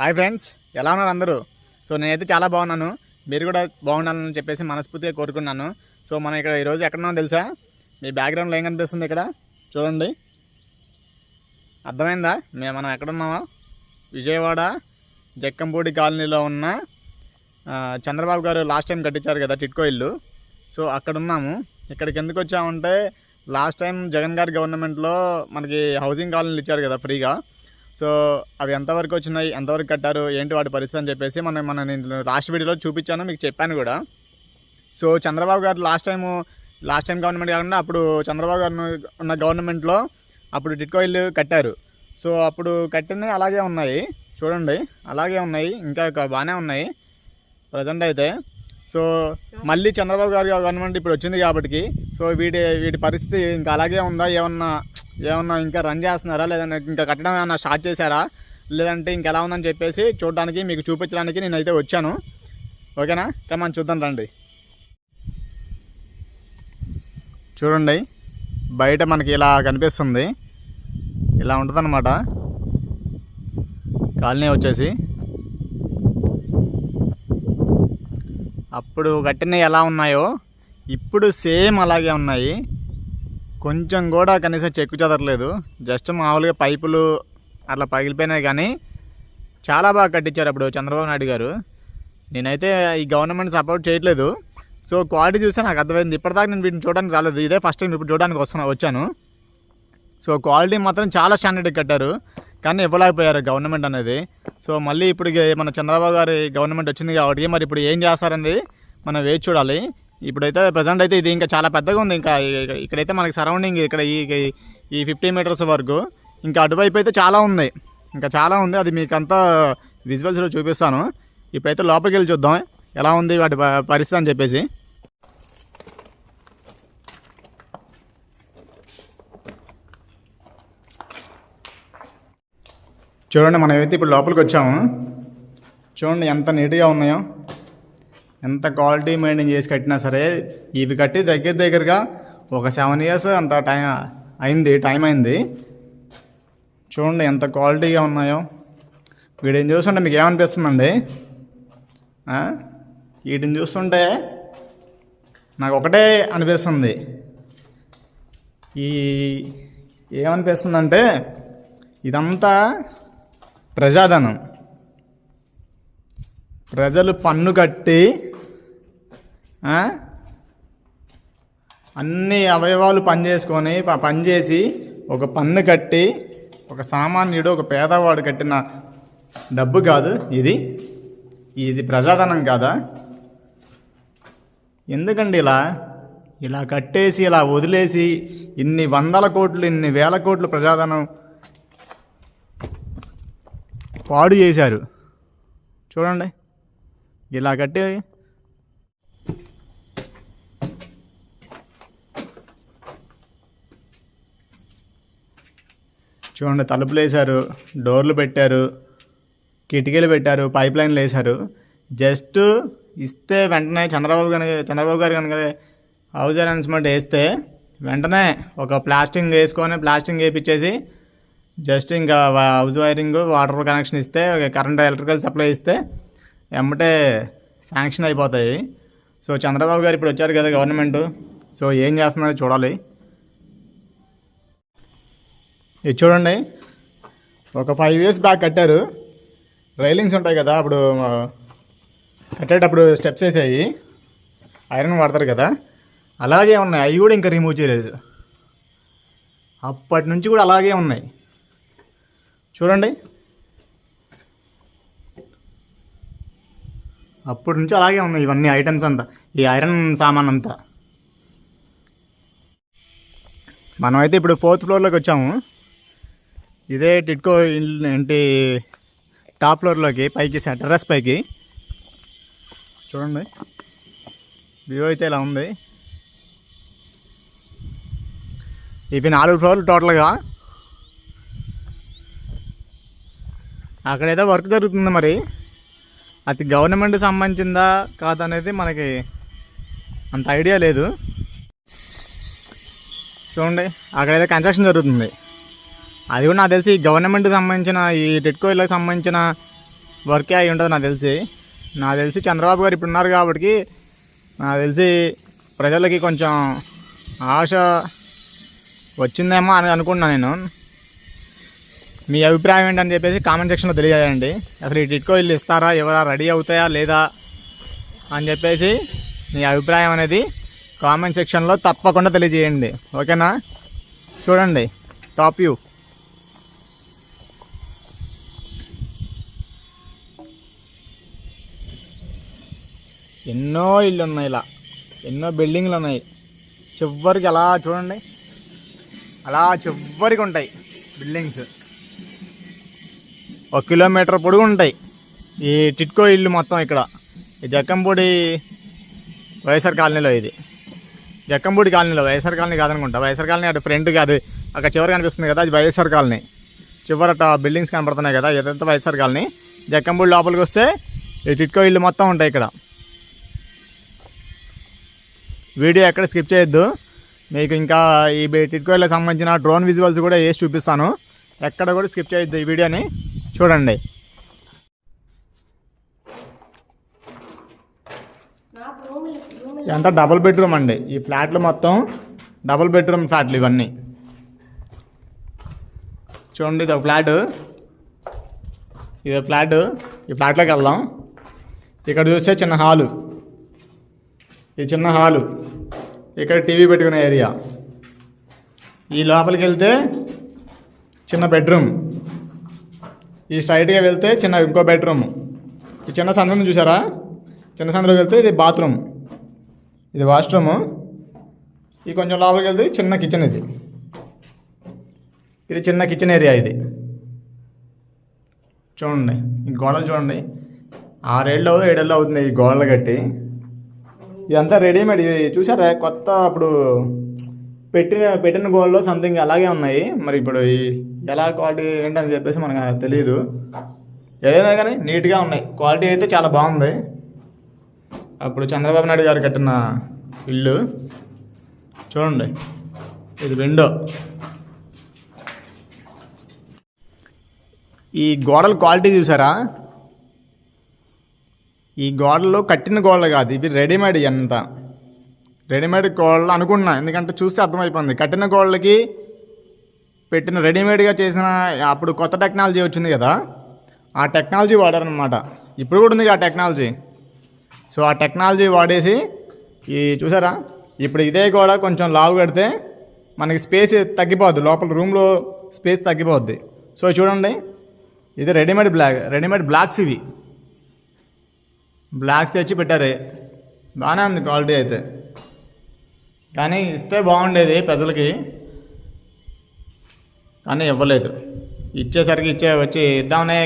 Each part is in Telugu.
హాయ్ ఫ్రెండ్స్, ఎలా ఉన్నారు అందరూ? సో నేనైతే చాలా బాగున్నాను. మీరు కూడా బాగుండాలని చెప్పేసి మనస్ఫూర్తిగా కోరుకున్నాను. సో మనం ఇక్కడ ఈరోజు ఎక్కడున్నామో తెలుసా? మీ బ్యాక్గ్రౌండ్లో ఏం కనిపిస్తుంది ఇక్కడ చూడండి, అర్థమైందా? మనం ఎక్కడున్నామో విజయవాడ జక్కంపూడి కాలనీలో ఉన్న చంద్రబాబు గారు లాస్ట్ టైం కట్టించారు కదా టిట్కో ఇల్లు. సో అక్కడ ఉన్నాము. ఇక్కడికి ఎందుకు వచ్చామంటే లాస్ట్ టైం జగన్ గారి గవర్నమెంట్లో మనకి హౌసింగ్ కాలనీలు ఇచ్చారు కదా ఫ్రీగా. సో అవి ఎంతవరకు వచ్చినాయి, ఎంతవరకు కట్టారు, ఏంటి వాటి పరిస్థితి అని చెప్పేసి నేను లాస్ట్ వీడియోలో చూపించాను, మీకు చెప్పాను కూడా. సో చంద్రబాబు గారు లాస్ట్ టైం గవర్నమెంట్ కాకుండా అప్పుడు చంద్రబాబు గారు ఉన్న గవర్నమెంట్లో అప్పుడు టిట్కో ఇల్లు కట్టారు. సో అప్పుడు కట్టినవి అలాగే ఉన్నాయి, చూడండి అలాగే ఉన్నాయి, ఇంకా బాగానే ఉన్నాయి ప్రజెంట్ అయితే. సో మళ్ళీ చంద్రబాబు గారి గవర్నమెంట్ ఇప్పుడు వచ్చింది కాబట్టి సో వీటి పరిస్థితి ఇంకా అలాగే ఉందా, ఏమన్నా ఇంకా రన్ చేస్తున్నారా, లేదంటే ఇంకా కట్టడం ఏమన్నా స్టార్ట్ చేశారా, లేదంటే ఇంకెలా ఉందని చెప్పేసి చూడడానికి మీకు చూపించడానికి నేనైతే వచ్చాను. ఓకేనా? ఇంకా మనం చూద్దాం రండి. చూడండి బయట మనకి ఇలా కనిపిస్తుంది, ఇలా ఉంటుందన్నమాట కాలనీ వచ్చేసి. అప్పుడు కట్టినవి ఎలా ఉన్నాయో ఇప్పుడు సేమ్ అలాగే ఉన్నాయి, కొంచెం కూడా కనీసం చెక్కు చెదరలేదు. జస్ట్ మామూలుగా పైపులు అట్లా పగిలిపోయినాయి, కానీ చాలా బాగా కట్టించారు అప్పుడు చంద్రబాబు నాయుడు గారు. నేనైతే ఈ గవర్నమెంట్ సపోర్ట్ చేయట్లేదు. సో క్వాలిటీ చూస్తే నాకు అర్థమైంది. ఇప్పటిదాకా నేను వీటిని చూడడానికి రాలేదు, ఇదే ఫస్ట్ టైం ఇప్పుడు చూడడానికి వచ్చాను. సో క్వాలిటీ మాత్రం చాలా స్టాండర్డ్గా కట్టారు, కానీ ఇవ్వలేకపోయారు గవర్నమెంట్ అనేది. సో మళ్ళీ ఇప్పుడు మన చంద్రబాబు గారి గవర్నమెంట్ వచ్చింది కాబట్టి మరి ఇప్పుడు ఏం చేస్తారనేది మనం వేచి చూడాలి. ఇప్పుడైతే ప్రజెంట్ అయితే ఇది ఇంకా చాలా పెద్దగా ఉంది. ఇంకా ఇక్కడైతే మనకి సరౌండింగ్ ఇక్కడ ఈ 50 మీటర్స్ వరకు, ఇంకా అటువైపు అయితే చాలా ఉంది, ఇంకా చాలా ఉంది. అది మీకు అంతా విజువల్స్లో చూపిస్తాను. ఇప్పుడైతే లోపలికి వెళ్ళి చూద్దాం ఎలా ఉంది వాటి పరిస్థితి అని చెప్పేసి. చూడండి మనమైతే ఇప్పుడు లోపలికి వచ్చాము. చూడండి ఎంత నీట్గా ఉన్నాయో, ఎంత క్వాలిటీ మెయింటైన్ చేసి కట్టినా సరే. ఇవి కట్టి దగ్గరగా ఒక 7 ఇయర్స్ అంత టైం అయింది. చూడండి ఎంత క్వాలిటీగా ఉన్నాయో. వీటిని చూస్తుంటే మీకు ఏమనిపిస్తుందండి? వీటిని చూస్తుంటే నాకు ఒకటే అనిపిస్తుంది, ఏమనిపిస్తుందంటే ఇదంతా ప్రజాధనం. ప్రజలు పన్ను కట్టి అన్ని అవయవాలు పనిచేసి ఒక పన్ను కట్టి ఒక సామాన్యుడు, ఒక పేదవాడు కట్టిన డబ్బు కాదు ఇది ప్రజాధనం కాదా? ఎందుకండి ఇలా కట్టేసి ఇలా వదిలేసి ఇన్ని 100 కోట్లు, ఇన్ని 1000 కోట్లు ప్రజాధనం పాడు చేశారు. చూడండి ఇలా కట్టి చూడండి, తలుపులు వేశారు, డోర్లు పెట్టారు, కిటికీలు పెట్టారు, పైప్ లైన్లు వేశారు. జస్ట్ ఇస్తే వెంటనే చంద్రబాబు గారు కనుక హౌస్ అనౌన్స్మెంట్ వేస్తే వెంటనే ఒక ప్లాస్టింగ్ వేయించేసి జస్ట్ ఇంకా హౌస్ వైరింగ్, వాటర్ కనెక్షన్ ఇస్తే, కరెంట్ ఎలక్ట్రికల్ సప్లై ఇస్తే వెంబటే శాంక్షన్ అయిపోతాయి. సో చంద్రబాబు గారు ఇప్పుడు వచ్చారు కదా గవర్నమెంట్, సో ఏం చేస్తున్నారో చూడాలి. ఇది చూడండి, ఒక 5 ఇయర్స్ బ్యాక్ కట్టారు. రైలింగ్స్ ఉంటాయి కదా, అప్పుడు కట్టేటప్పుడు స్టెప్స్ వేసాయి, ఐరన్ వాడతారు కదా, అలాగే ఉన్నాయి. అవి కూడా ఇంకా రిమూవ్ చేయలేదు, అప్పటి నుంచి కూడా అలాగే ఉన్నాయి. చూడండి, అప్పటి నుంచి అలాగే ఉన్నాయి ఇవన్నీ ఐటమ్స్ అంతా, ఈ ఐరన్ సామాన్ అంతా. మనమైతే ఇప్పుడు 4th ఫ్లోర్లోకి వచ్చాము. ఇదే టిట్కో ఏంటి టాప్ ఫ్లోర్లోకి పైకి, టెర్రస్ పైకి. చూడండి వ్యూ అయితే ఇలా ఉంది. ఇవి 4 ఫ్లోర్లు టోటల్గా. అక్కడైతే వర్క్ జరుగుతుంది, మరి అది గవర్నమెంట్కి సంబంధించిందా కాదనేది మనకి అంత ఐడియా లేదు. చూడండి అక్కడైతే కన్స్ట్రక్షన్ జరుగుతుంది. అది కూడా నాకు తెలిసి గవర్నమెంట్కి సంబంధించిన ఈ టిట్కో ఇళ్ళకి సంబంధించిన వర్కే అయి ఉంటుంది నాకు తెలిసి చంద్రబాబు గారు ఇప్పుడు ఉన్నారు కాబట్టి నాకు తెలిసి ప్రజలకి కొంచెం ఆశ వచ్చిందేమో అని అనుకుంటున్నాను నేను. మీ అభిప్రాయం ఏంటని చెప్పేసి కామెంట్ సెక్షన్లో తెలియజేయండి. అసలు ఈ టిట్కో ఇల్లు ఇస్తారా, ఎవరా, రెడీ అవుతాయా లేదా అని చెప్పేసి మీ అభిప్రాయం అనేది కామెంట్ సెక్షన్లో తప్పకుండా తెలియజేయండి. ఓకేనా? చూడండి టాప్ వ్యూ. ఎన్నో ఇల్లు ఉన్నాయి, ఇలా ఎన్నో బిల్డింగ్లు ఉన్నాయి. చివరికి అలా చూడండి, అలా చివరికి ఉంటాయి బిల్డింగ్స్. 1 కిలోమీటర్ పొడుగు ఉంటాయి ఈ టిట్కో ఇల్లు మొత్తం. ఇక్కడ ఈ జక్కంపూడి వైఎస్ఆర్ కాలనీలో, ఇది జక్కంపూడి కాలనీలో, వైఎస్ఆర్ కాలనీ కాదనుకుంటా. వైఎస్ఆర్ కాలనీ అటు ఫ్రంట్కి, అది అక్కడ చివరి కనిపిస్తుంది కదా, అది వైఎస్ఆర్ కాలనీ. చివరట బిల్డింగ్స్ కనపడుతున్నాయి కదా, ఇదంతా వైఎస్ఆర్ కాలనీ. జక్కంపూడి లోపలికి వస్తే ఈ టిట్కో ఇల్లు మొత్తం ఉంటాయి ఇక్కడ. వీడియో ఎక్కడ స్కిప్ చేయొద్దు. మీకు ఇంకా ఈ టిట్కో ఇల్లుకి సంబంధించిన డ్రోన్ విజువల్స్ కూడా వేసి చూపిస్తాను. ఎక్కడ కూడా స్కిప్ చేయొద్దు, ఈ వీడియోని చూడండి. ఇదంతా డబుల్ బెడ్రూమ్ అండి. ఈ ఫ్లాట్లు మొత్తం డబుల్ బెడ్రూమ్ ఫ్లాట్లు ఇవన్నీ. చూడండి, ఇది ఒక ఫ్లాట్, ఇది ఫ్లాట్. ఈ ఫ్లాట్లోకి వెళ్దాం. ఇక్కడ చూస్తే చిన్న హాలు, ఇది చిన్న హాలు. ఇక్కడ టీవీ పెట్టుకునే ఏరియా. ఈ లోపలికి వెళ్తే చిన్న బెడ్రూమ్. ఈ సైడ్గా వెళ్తే ఇంకో బెడ్రూమ్. ఈ చిన్న సందును చూసారా, చిన్న సందులోకి వెళ్తే ఇది బాత్రూమ్, ఇది వాష్రూము. ఇది కొంచెం లోపలికి వెళ్తే చిన్న కిచెన్. ఇది చిన్న కిచెన్ ఏరియా. ఇది చూడండి, ఈ గోడలు చూడండి. 6 ఏళ్ళు 7 ఏళ్ళు అవుతుంది ఈ గోడలు కట్టి. ఇదంతా రెడీమేడ్. చూసారా, కొత్త అప్పుడు పెట్టిన గోడలో సంథింగ్ అలాగే ఉన్నాయి. మరి ఇప్పుడు ఎలా క్వాలిటీ ఏంటని చెప్పేసి మనకు తెలియదు. ఏదైనా కానీ నీట్గా ఉన్నాయి. క్వాలిటీ అయితే చాలా బాగుంది. అప్పుడు చంద్రబాబు నాయుడు గారు కట్టిన ఇల్లు. చూడండి, ఇది విండో. ఈ గోడల క్వాలిటీ చూసారా, ఈ గోడలు కట్టిన గోడలు కాదు, ఇవి రెడీమేడ్. అంతా రెడీమేడ్ గోడలు అనుకుంటున్నా, ఎందుకంటే చూస్తే అర్థమైపోయింది. కట్టిన గోడలకి పెట్టిన రెడీమేడ్గా చేసిన, అప్పుడు కొత్త టెక్నాలజీ వచ్చింది కదా, ఆ టెక్నాలజీ వాడారనమాట. ఇప్పుడు కూడా ఉంది ఆ టెక్నాలజీ. సో ఆ టెక్నాలజీ వాడేసి ఈ చూసారా, ఇప్పుడు ఇదే కూడా కొంచెం లావు కడితే మనకి స్పేస్ తగ్గిపోద్ది, లోపల రూమ్లో స్పేస్ తగ్గిపోద్ది. సో చూడండి, ఇది రెడీమేడ్ బ్లాక్స్. ఇవి బ్లాక్స్ తెచ్చి పెట్టారు. బాగానే ఉంది క్వాలిటీ అయితే, కానీ ఇస్తే బాగుండేది ప్రజలకి, కానీ ఇవ్వలేదు. ఇచ్చేసరికి వచ్చి ఇద్దామనే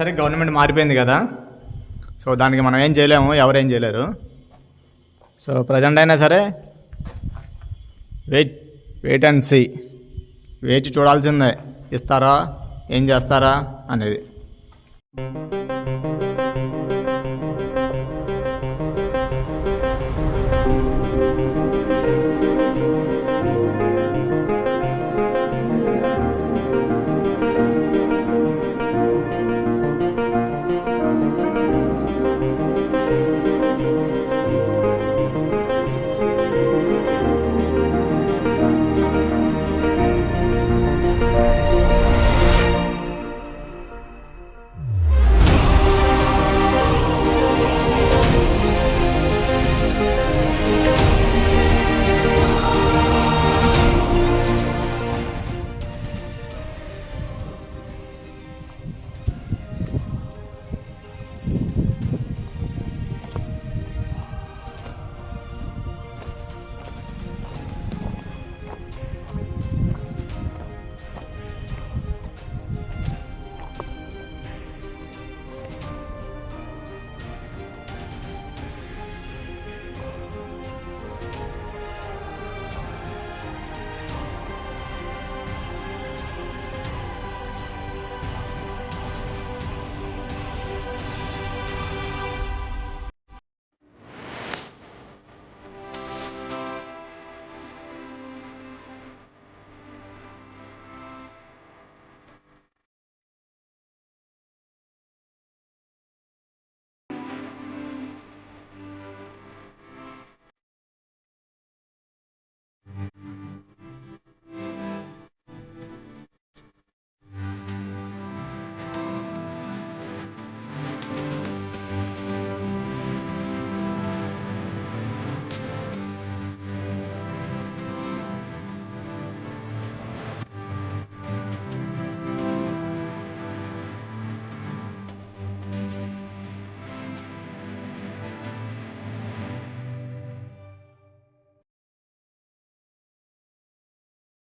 సరికి గవర్నమెంట్ మారిపోయింది కదా. సో దానికి మనం ఏం చేయలేము, ఎవరేం చేయలేరు. సో ప్రజెంట్ అయినా సరే వెయిట్ అండ్ సీ, వేచి చూడాల్సిందే, ఇస్తారా ఏం చేస్తారా అనేది.